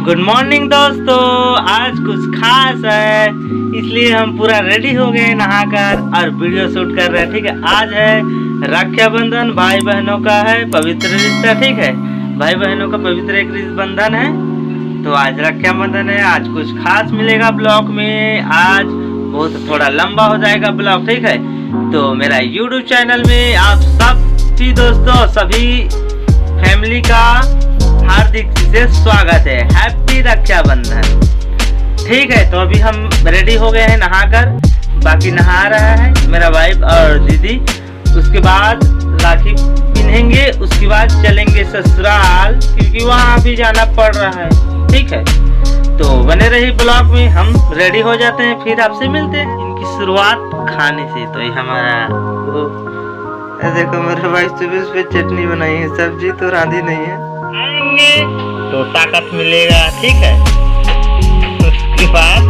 Good morning दोस्तों। आज कुछ खास है इसलिए हम पूरा रेडी हो गए नहाकर और वीडियो शूट कर रहे हैं। ठीक है, आज है रक्षाबंधन, भाई बहनों का है पवित्र रिश्ता। ठीक है, भाई बहनों का पवित्र एक बंधन है। तो आज रक्षाबंधन है, आज कुछ खास मिलेगा ब्लॉग में। आज बहुत थोड़ा लंबा हो जाएगा ब्लॉग। ठीक है, तो मेरा यूट्यूब चैनल में आप सभी दोस्तों, सभी फैमिली का हार्दिक से स्वागत है। हैप्पी रक्षाबंधन। ठीक है, तो अभी हम रेडी हो गए हैं नहाकर। बाकी नहा रहा है मेरा वाइफ और दीदी। उसके बाद राखी पहनेंगे, उसके बाद चलेंगे ससुराल, क्योंकि वहाँ भी जाना पड़ रहा है। ठीक है, तो बने रही ब्लॉग में। हम रेडी हो जाते हैं, फिर आपसे मिलते हैं। इनकी शुरुआत खाने से। तो ये हमारा देखो, मेरे भाई सुबह सुबह चटनी बनाई है, सब्जी तो रांधी नहीं है। तो ताकत मिलेगा। ठीक है, उसके बाद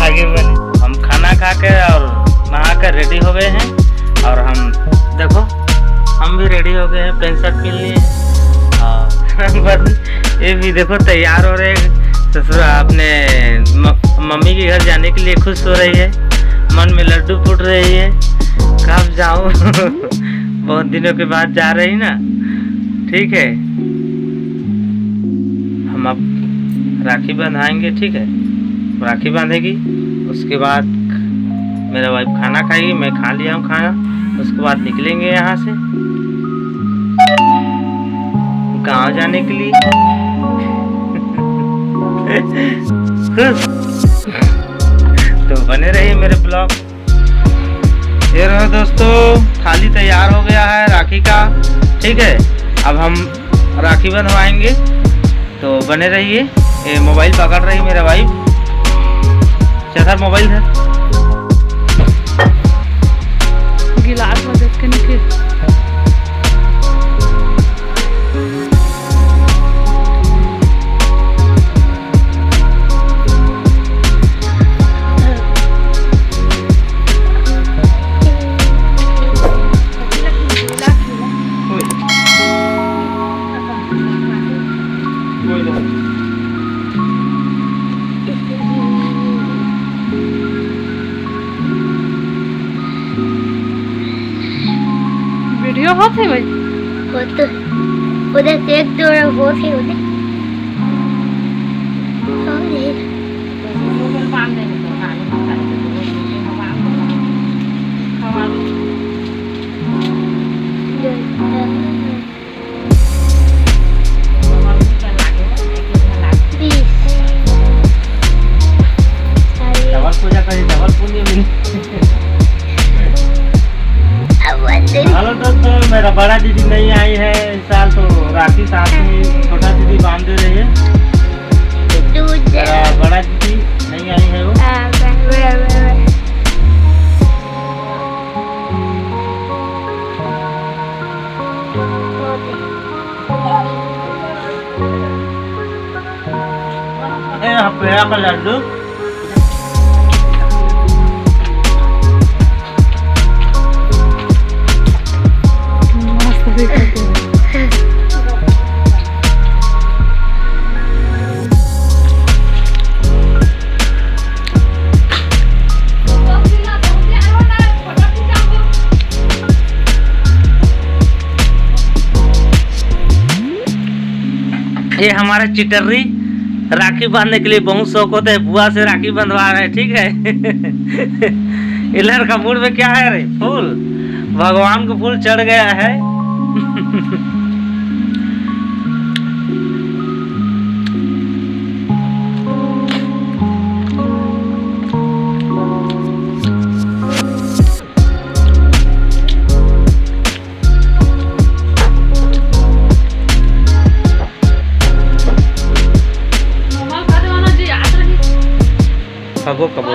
आगे बढ़े। हम खाना खा के और नहा कर रेडी हो गए हैं। और हम देखो, हम भी रेडी हो गए हैं, पैंट शर्ट पहन लिए और ये भी देखो तैयार हो रहे हैं। ससुर अपने मम्मी के घर जाने के लिए खुश हो रही है, मन में लड्डू फूट रही है। कब जाऊँ बहुत दिनों के बाद जा रही ना। ठीक है, हम अब राखी बंधाएंगे। ठीक है, राखी बांधेगी, उसके बाद मेरा वाइफ खाना खाएगी, मैं खा लिया हूँ खाना। उसके बाद निकलेंगे यहाँ से गांव जाने के लिए। तो बने रहिए मेरे ब्लॉग। ये रहो दोस्तों, थाली तैयार हो गया है राखी का। ठीक है, अब हम राखी बंधवाएंगे, तो बने रहिए। ये मोबाइल पकड़ रही मेरा वाइफ। चल मोबाइल है, गिलास में देख के निकल। वीडियो होते हैं भाई, होते उधर देख दो बहुत ही उधर डबल पूजा करी, डबल पुण्य मिली। हेलो दोस्तों, मेरा बड़ा दीदी नहीं आई है इस साल, तो राखी साथ में छोटा दीदी बांध दे रही है। मेरा बड़ा दीदी नहीं आई है वो। पेड़ा का लड्डू ये हमारा चिटर्री राखी बांधने के लिए बहुत शौक होता है। बुआ से राखी बंधवा रहे हैं। ठीक है, ये लड़का मूड में क्या है रे? फूल भगवान को फूल चढ़ गया है। कबो कबो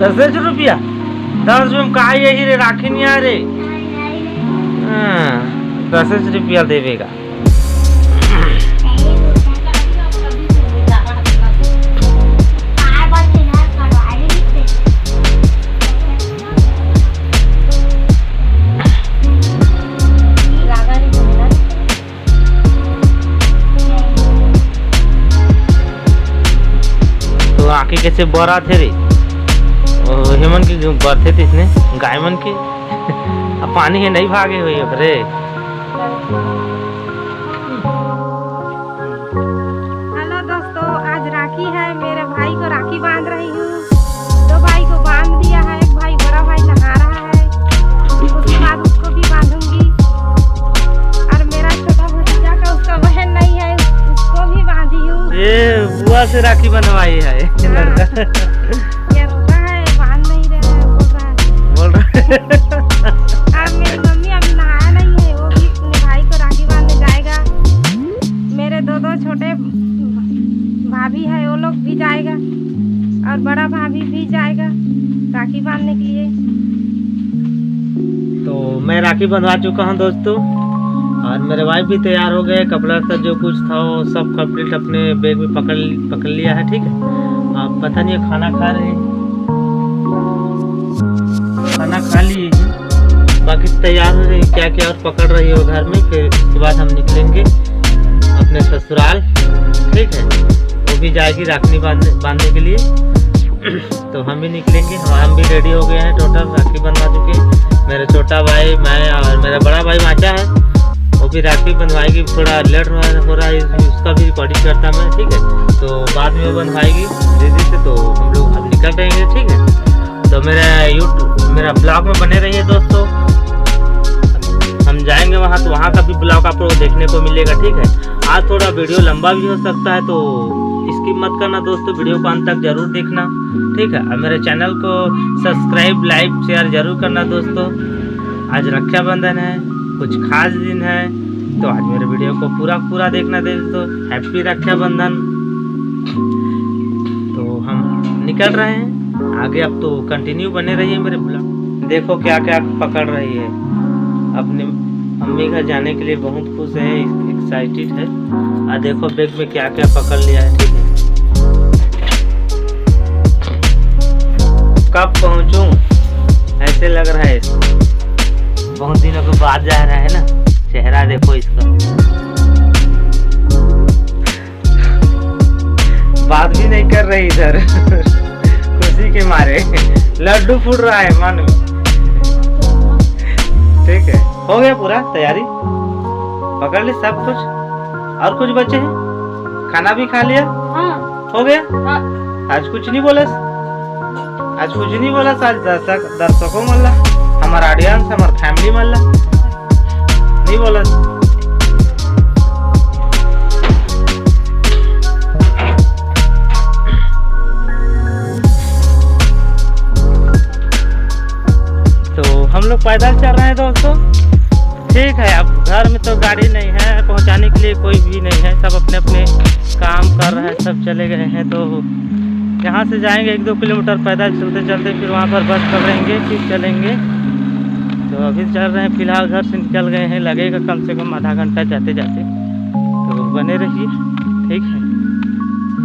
10 रुपया 10 रुपये में कहा यही रे राखी नहीं आ रे। 10 रुपया देवेगा। तो आके कैसे बोरा थे रे हेमन की बर्थे थे इसने गाय मन की। अब पानी है नहीं भागे हुई रे। हेलो दोस्तों, आज राखी है। मेरे भाई को राखी बांध रही हूँ। 2 भाई को बांध दिया है। एक भाई बड़ा भाई नहा रहा है, उसके बाद उसको भी बांधूंगी। और मेरा छोटा भतीजा का उसका बहन नहीं है, उसको भी बांधी हूँ। ये बुआ से राखी बनवाई है लड़का। ये रो रहा है, बांध नहीं रहा है, बोल रहा है। अब मेरी मम्मी अभी नहाया नहीं है, वो भी अपने भाई को राखी बांधने जाएगा। मेरे 2 छोटे भाभी है, वो लोग भी जाएगा और बड़ा भाभी भी जाएगा राखी बांधने के लिए। तो मैं राखी बंधवा चुका हूँ दोस्तों, और मेरे वाइफ भी तैयार हो गए। कपड़ा का जो कुछ था वो सब कंप्लीट अपने बैग में पकड़ लिया है। ठीक है, आप पता नहीं खाना खा रहे हैं, खाना खा लिए बाकी तैयार हो रही क्या क्या और पकड़ रही हो घर में। फिर उसके बाद हम निकलेंगे अपने ससुराल। ठीक है, वो भी जाएगी राखी बांधने के लिए। तो हम भी निकलेंगे। हम भी रेडी हो गए हैं, टोटल राखी बनवा चुके हैं। मेरे छोटा भाई, मैं और मेरा बड़ा भाई माचा है, वो भी राखी बनवाएगी। थोड़ा लेट हो रहा है, उसका भी रिकॉर्डिंग करता मैं। ठीक है, तो बाद में वो बनवाएगी दीदी से। तो हम लोग अब निकल रहेंगे। ठीक है, तो मेरा ब्लॉग में बने रहिए दोस्तों। हम जाएंगे वहाँ, तो वहाँ का भी ब्लॉग आपको देखने को मिलेगा। ठीक है, आज थोड़ा वीडियो लंबा भी हो सकता है, तो इसकी मत करना दोस्तों, वीडियो को अंत तक जरूर देखना। ठीक है, और मेरे चैनल को सब्सक्राइब, लाइक, शेयर जरूर करना दोस्तों। आज रक्षाबंधन है, कुछ खास दिन है, तो आज मेरे वीडियो को पूरा देखना दोस्तों। हैप्पी रक्षाबंधन। तो हम निकल रहे हैं आगे। अब तो कंटिन्यू बने रहिए मेरे ब्लॉग। देखो क्या क्या पकड़ रही है। अपने मम्मी घर जाने के लिए बहुत खुश है, एक्साइटेड है। और देखो बैग में क्या क्या पकड़ लिया है। ठीक है, कब पहुंचूं ऐसे लग रहा है। बहुत दिनों के बाद जा रहा है ना। चेहरा देखो इसका, बात भी नहीं कर रही इधर। खुशी के मारे लड्डू फूट रहा है मन में। ठीक है, हो गया पूरा तैयारी, पकड़ ली सब कुछ। और कुछ बचे हैं? खाना भी खा लिया? हाँ। हो गया? हाँ। आज कुछ नहीं बोला? आज कुछ नहीं बोला? आज दर्शकों मल्ला, हमारा ऑडियंस, हमारा फैमिली मल्ला नहीं बोला। तो हम लोग पैदल चल रहे हैं दोस्तों। ठीक है, अब घर में तो गाड़ी नहीं है, पहुंचाने के लिए कोई भी नहीं है, सब अपने अपने काम कर रहे हैं, सब चले गए हैं। तो यहाँ से जाएंगे 1-2 किलोमीटर पैदल चलते चलते, फिर वहाँ पर बस पकड़ेंगे, फिर चलेंगे। तो अभी चल रहे हैं, फिलहाल घर से निकल गए हैं, लगेगा कम से कम आधा घंटा जाते जाते। तो बने रहिए। ठीक है,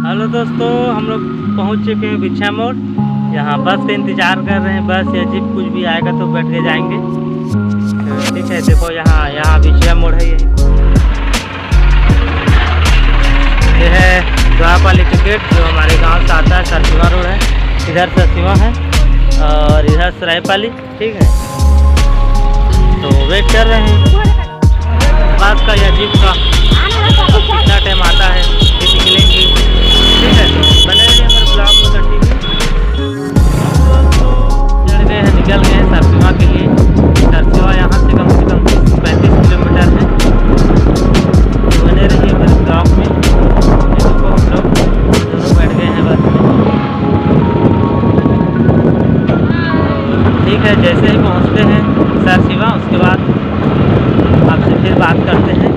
हेलो दोस्तों, हम लोग पहुँच चुके हैं बिछा मोड़। यहाँ बस का इंतजार कर रहे हैं, बस या जीप कुछ भी आएगा तो बैठ के जाएंगे। तो ठीक है, देखो यहाँ बिछा मोड़ है। ये है द्वारपाली टिकट, जो हमारे गांव से आता है। सरसीवा रोड है, इधर सरसीवा है और इधर सरायपाली। ठीक है, तो वेट कर रहे हैं बस का या जीप का, कितना टाइम आता है, फिर निकलेंगे। ठीक है, तो बने रहिए हमारे ब्लॉग में कंटिन्यू। चल गए हैं, निकल गए हैं सरसीवा के लिए। सरसीवा यहाँ से कम 35 किलोमीटर है। तो बने रहिए मेरे ब्लॉग में। देखो हम लोग दोनों बैठ गए हैं बस में। ठीक है, जैसे ही पहुँचते हैं सरसीवा, उसके बाद आपसे फिर बात करते हैं।